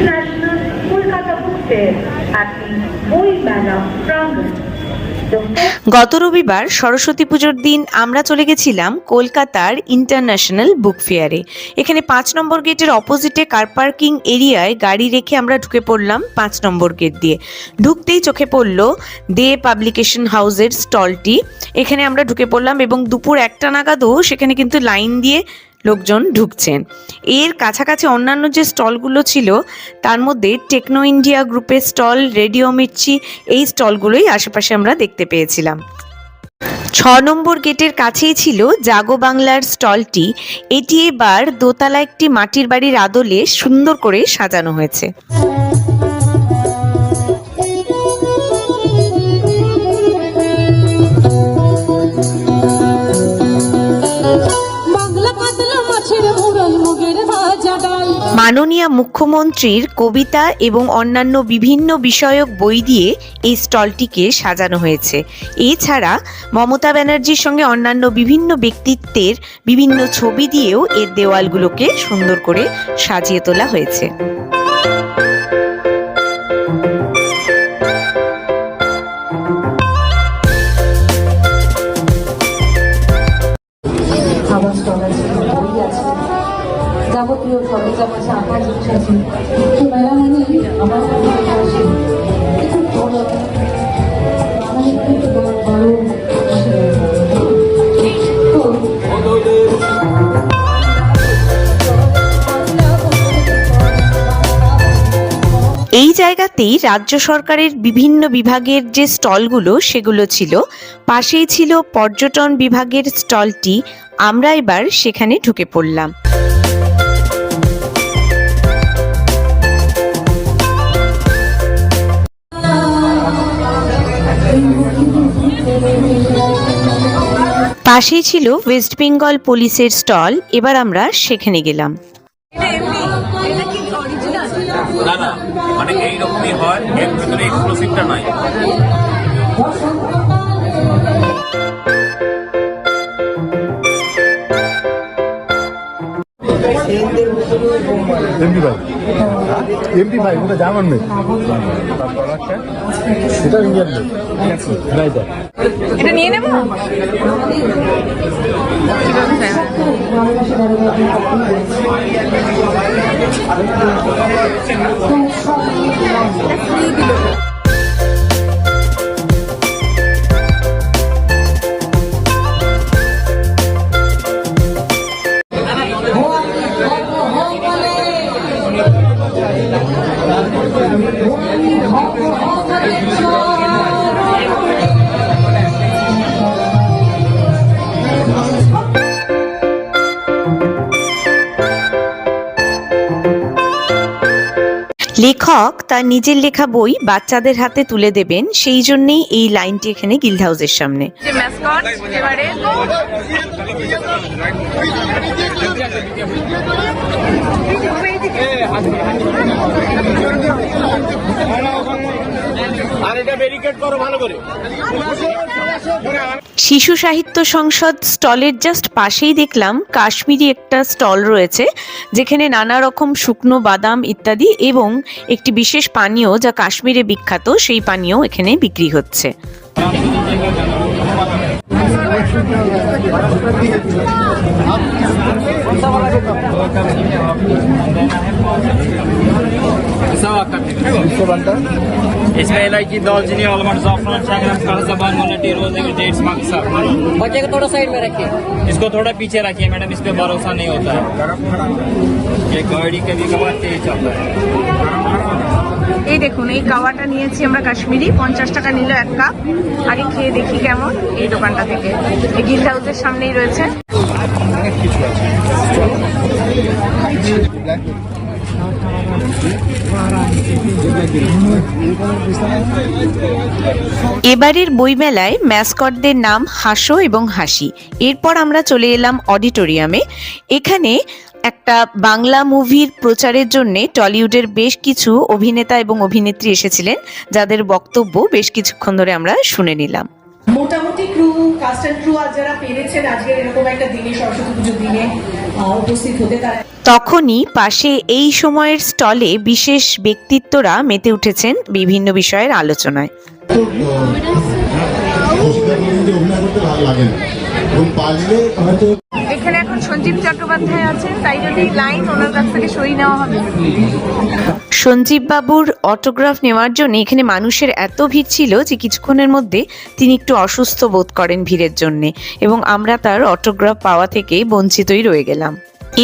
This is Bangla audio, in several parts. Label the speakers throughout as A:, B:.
A: International Kolkata Book Fair at the বইমেলা প্রাঙ্গণ।
B: গত রবিবার সরস্বতী পুজোর দিন আমরা চলে গেছিলাম কলকাতার ইন্টারন্যাশনাল বুক ফেয়ারে। এখানে 5 নম্বর গেটের অপোজিটে কার পার্কিং এরিয়ায় গাড়ি রেখে আমরা ঢুকে পড়লাম 5 নম্বর গেট দিয়ে। ঢুকতেই চোখে পড়ল দে পাবলিকেশন হাউসের স্টলটি। এখানে আমরা ঢুকে পড়লাম এবং দুপুর 1টা নাগাদও সেখানে কিন্তু লাইন দিয়ে লোকজন ঢুকছেন। এর কাছাকাছি অন্যান্য যে স্টলগুলো ছিল তার মধ্যে টেকনো ইন্ডিয়া গ্রুপের স্টল, রেডিও মির্চি, এই স্টলগুলোই আশেপাশে আমরা দেখতে পেয়েছিলাম। 6 নম্বর গেটের কাছেই ছিল জাগো বাংলার স্টলটি। এটি এবার দোতলা একটি মাটির বাড়ির আদলে সুন্দর করে সাজানো হয়েছে। মাননীয় মুখ্যমন্ত্রীর কবিতা এবং অন্যান্য বিভিন্ন বিষয়ক বই দিয়ে এই স্টলটিকে সাজানো হয়েছে। এছাড়া মমতা ব্যানার্জির সঙ্গে অন্যান্য বিভিন্ন ব্যক্তিত্বের বিভিন্ন ছবি দিয়েও এর দেওয়ালগুলোকে সুন্দর করে সাজিয়ে তোলা হয়েছে।
C: যাবতীয় সরঞ্জাম আছে, আঁকা জিনিস আছে। তো মেলা মানে আমার
B: এই জায়গাতেই রাজ্য সরকারের বিভিন্ন বিভাগের যে স্টলগুলো সেগুলো ছিল। পাশেই ছিল পর্যটন বিভাগের স্টলটি। আমরা এবার সেখানে ঢুকে পড়লাম। পাশেই ছিল ওয়েস্ট বেঙ্গল পুলিশের স্টল। এবার আমরা সেখানে গেলাম।
D: না না, মানে এইরকমই হয়, এর ভিতরে এক্সক্লুসিভটা নাই।
E: এমডি ভাই ওটা জার্মান মেয়ে, এটা ইন্ডিয়ান মেয়ে।
F: এটা নিয়ে নেব।
B: লেখক তার নিজের লেখা বই বাচ্চাদের হাতে তুলে দেবেন, সেই জন্যই এই লাইনটি এখানে গিল্ড হাউসের সামনে।
F: যে ম্যাসকট এবারে
B: শিশু সাহিত্য সংসদ স্টলের জাস্ট পাশেই দেখলাম কাশ্মীরি একটা স্টল রয়েছে, যেখানে নানা রকম শুকনো বাদাম ইত্যাদি এবং একটি বিশেষ পানীয় যা কাশ্মীরে বিখ্যাত, সেই পানীয় এখানে বিক্রি হচ্ছে।
D: इसमें इलायची, दालचीनी, आलमंड, ज़ाफ़रान, शक्कर, कहज़बान, मुलट्टी, रोज़ एंड डेट्स, मक्सा।
G: बच्चे को थोड़ा साइड में रखिए,
D: इसको थोड़ा पीछे रखिए मैडम, इस पे भरोसा नहीं होता है। ये गाड़ी कभी कभार तेज चलता है।
F: এই দেখুন, এই কাওয়াটা নিয়েছি আমরা কাশ্মীরি, 50 টাকা নিল 1 কাপ। আগে খেয়ে দেখি কেমন। এই দোকানটা থেকে, এই গিল্ড হাউসের সামনেই রয়েছে।
B: এবারের বইমেলায় ম্যাসকটদের নাম হাসো এবং হাসি। এরপর আমরা চলে এলাম অডিটোরিয়ামে। এখানে একটা বাংলা মুভির প্রচারের জন্য টলিউডের বেশ কিছু অভিনেতা এবং অভিনেত্রী এসেছিলেন, যাদের বক্তব্য বেশ কিছুক্ষণ ধরে আমরা শুনে নিলাম।
H: মোটামুটি ক্রু কাস্ট এন্ড ক্রু আজ যারা পেরেছেন আজকে এরকম একটা দিনে সরস্বতী পুজোর দিনে উপস্থিত হতে, তারা
B: তখনই পাশে এই সময়ের স্টলে বিশেষ ব্যক্তিত্বরা মেতে উঠেছেন বিভিন্ন বিষয়ের আলোচনায়।
F: এখানে এখন সঞ্জীব চট্টোপাধ্যায় আছেন, তাই জন্য এই লাইন, ওনার কাছ থেকে সই নেওয়া হবে।
B: সঞ্জীব বাবুর অটোগ্রাফ নেওয়ার জন্য এখানে মানুষের এত ভিড় ছিল যে কিছুক্ষণের মধ্যে তিনি একটু অসুস্থ বোধ করেন ভিড়ের জন্যে, এবং আমরা তার অটোগ্রাফ পাওয়া থেকে বঞ্চিতই রয়ে গেলাম।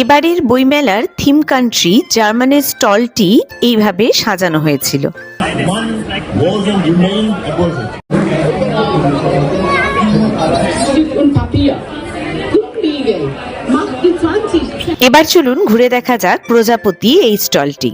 B: এবারের বইমেলার থিম কান্ট্রি জার্মানের স্টলটি এইভাবে সাজানো হয়েছিল। এবার চলুন ঘুরে দেখা যাক প্রজাপতি এই স্টলটি।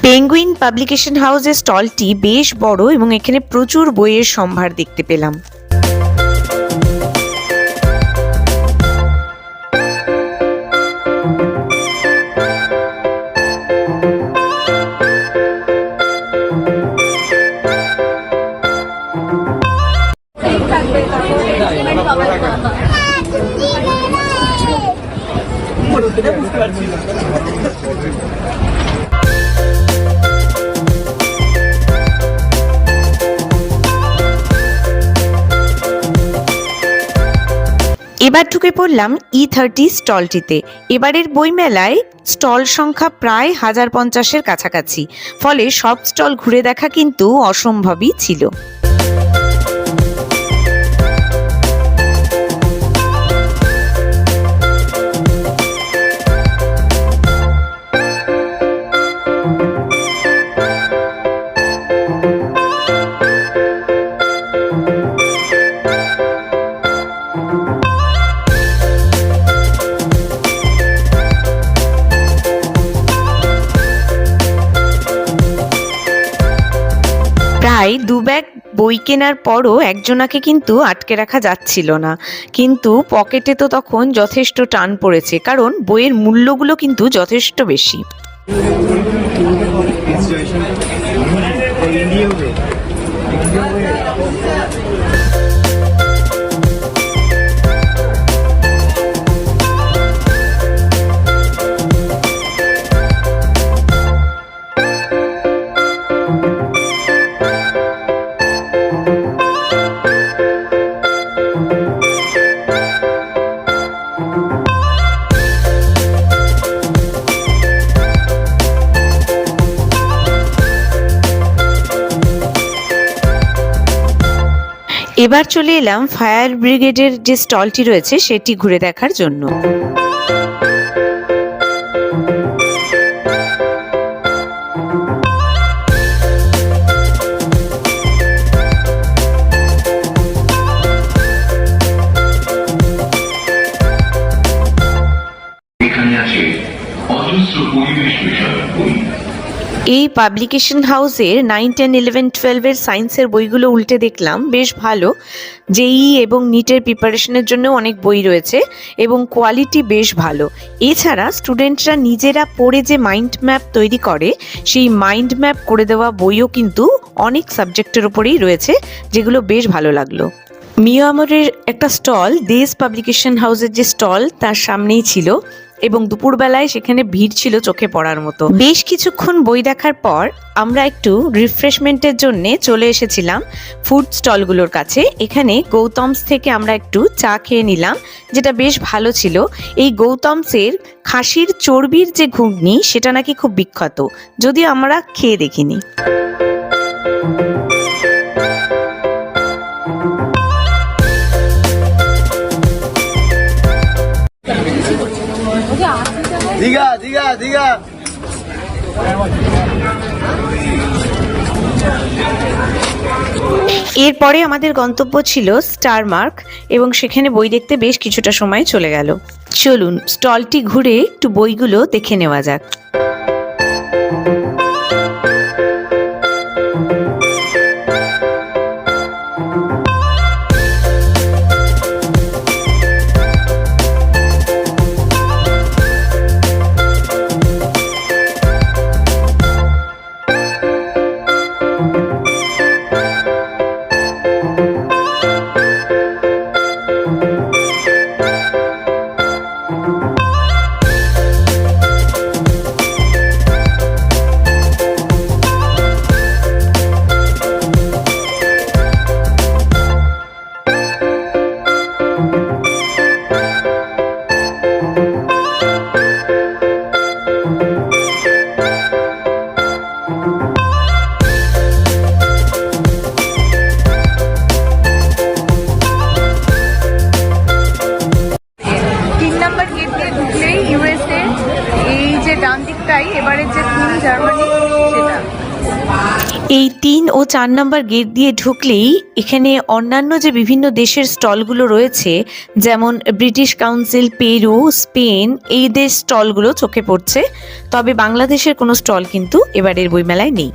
B: পেঙ্গুইন পাবলিকেশন হাউসের স্টলটি বেশ বড় এবং এখানে প্রচুর বইয়ের সম্ভার দেখতে পেলাম। এবার ঢুকে পড়লাম E30 স্টলটিতে। এবারের বইমেলায় স্টল সংখ্যা প্রায় 1050-এর কাছাকাছি, ফলে সব স্টল ঘুরে দেখা কিন্তু অসম্ভবই ছিল। প্রায় 2 ব্যাগ বই কেনার পরও একজনাকে কিন্তু আটকে রাখা যাচ্ছিল না, কিন্তু পকেটে তো তখন যথেষ্ট টান পড়েছে, কারণ বইয়ের মূল্যগুলো কিন্তু যথেষ্ট বেশি। এবার চলে এলাম ফায়ার ব্রিগেডের যে স্টলটি রয়েছে সেটি ঘুরে দেখার জন্য।
I: এখানে আছে অজস্র পরিবেশ বিষয়ক বই।
B: এই পাবলিকেশন হাউসের 9, 10, 11, 12-এর সায়েন্সের বইগুলো উল্টে দেখলাম, বেশ ভালো। জেই এবং নিটের প্রিপারেশনের জন্য অনেক বই রয়েছে এবং কোয়ালিটি বেশ ভালো। এছাড়া স্টুডেন্টরা নিজেরা পড়ে যে মাইন্ড ম্যাপ তৈরি করে, সেই মাইন্ড ম্যাপ করে দেওয়া বইও কিন্তু অনেক সাবজেক্টের উপরেই রয়েছে, যেগুলো বেশ ভালো লাগলো। মিয়ামরের একটা স্টল দেশ পাবলিকেশন হাউসের যে স্টল তার সামনেই ছিল এবং দুপুরবেলায় সেখানে ভিড় ছিল চোখে পড়ার মতো। বেশ কিছুক্ষণ বই দেখার পর আমরা একটু রিফ্রেশমেন্টের জন্য চলে এসেছিলাম ফুড স্টলগুলোর কাছে। এখানে গৌতমস থেকে আমরা একটু চা খেয়ে নিলাম, যেটা বেশ ভালো ছিল। এই গৌতমসের খাসির চর্বির যে ঘুগনি সেটা নাকি খুব বিখ্যাত, যদিও আমরা খেয়ে দেখিনি।
E: দীঘা দীঘা দীঘা
B: এরপরে আমাদের গন্তব্য ছিল স্টার মার্ক এবং সেখানে বই দেখতে বেশ কিছুটা সময় চলে গেল। চলুন স্টলটি ঘুরে একটু বইগুলো দেখে নেওয়া যাক। এই 3 ও 4 নম্বর গেট দিয়ে ঢুকলেই এখানে অন্যান্য যে বিভিন্ন দেশের স্টলগুলো রয়েছে, যেমন ব্রিটিশ কাউন্সিল, পেরু, স্পেন, এই দেশ স্টলগুলো চোখে পড়ছে। তবে বাংলাদেশের কোনো স্টল কিন্তু এবারের বইমেলায় নেই।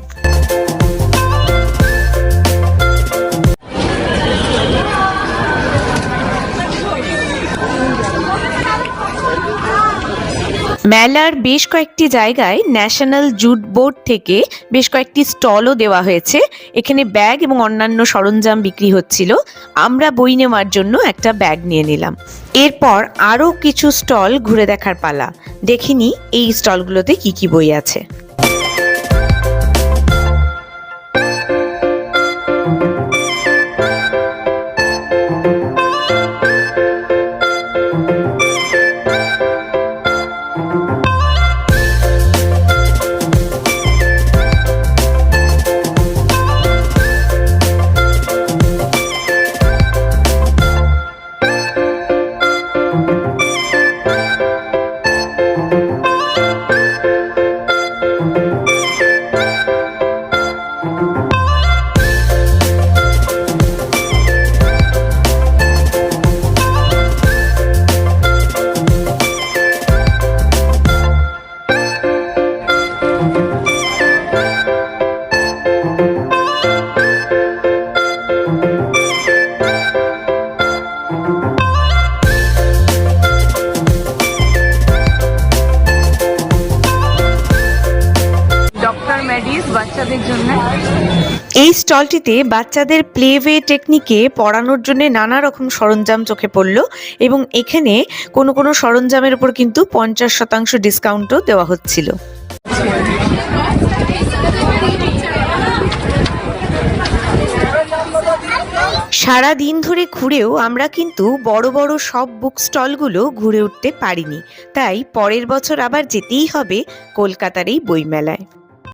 B: মেলার বেশ কয়েকটি জায়গায় ন্যাশনাল জুট বোর্ড থেকে বেশ কয়েকটি স্টলও দেওয়া হয়েছে। এখানে ব্যাগ এবং অন্যান্য সরঞ্জাম বিক্রি হচ্ছিল। আমরা বই নেওয়ার জন্য একটা ব্যাগ নিয়ে নিলাম। এরপর আরও কিছু স্টল ঘুরে দেখার পালা। দেখিনি এই স্টলগুলোতে কি কি বই আছে।
F: বাচ্চাদের জন্য
B: এই স্টলটিতে বাচ্চাদের প্লেওয়ে টেকনিকে পড়ানোর জন্য নানা রকম সরঞ্জাম চোখে পড়ল এবং এখানে কোনো কোনো সরঞ্জামের উপর কিন্তু 50% ডিসকাউন্টও দেওয়া হচ্ছিল। সারা দিন ধরে ঘুরেও আমরা কিন্তু বড় বড় সব বুক স্টলগুলো ঘুরে উঠতে পারিনি, তাই পরের বছর আবার যেতেই হবে কলকাতার এই বইমেলায়।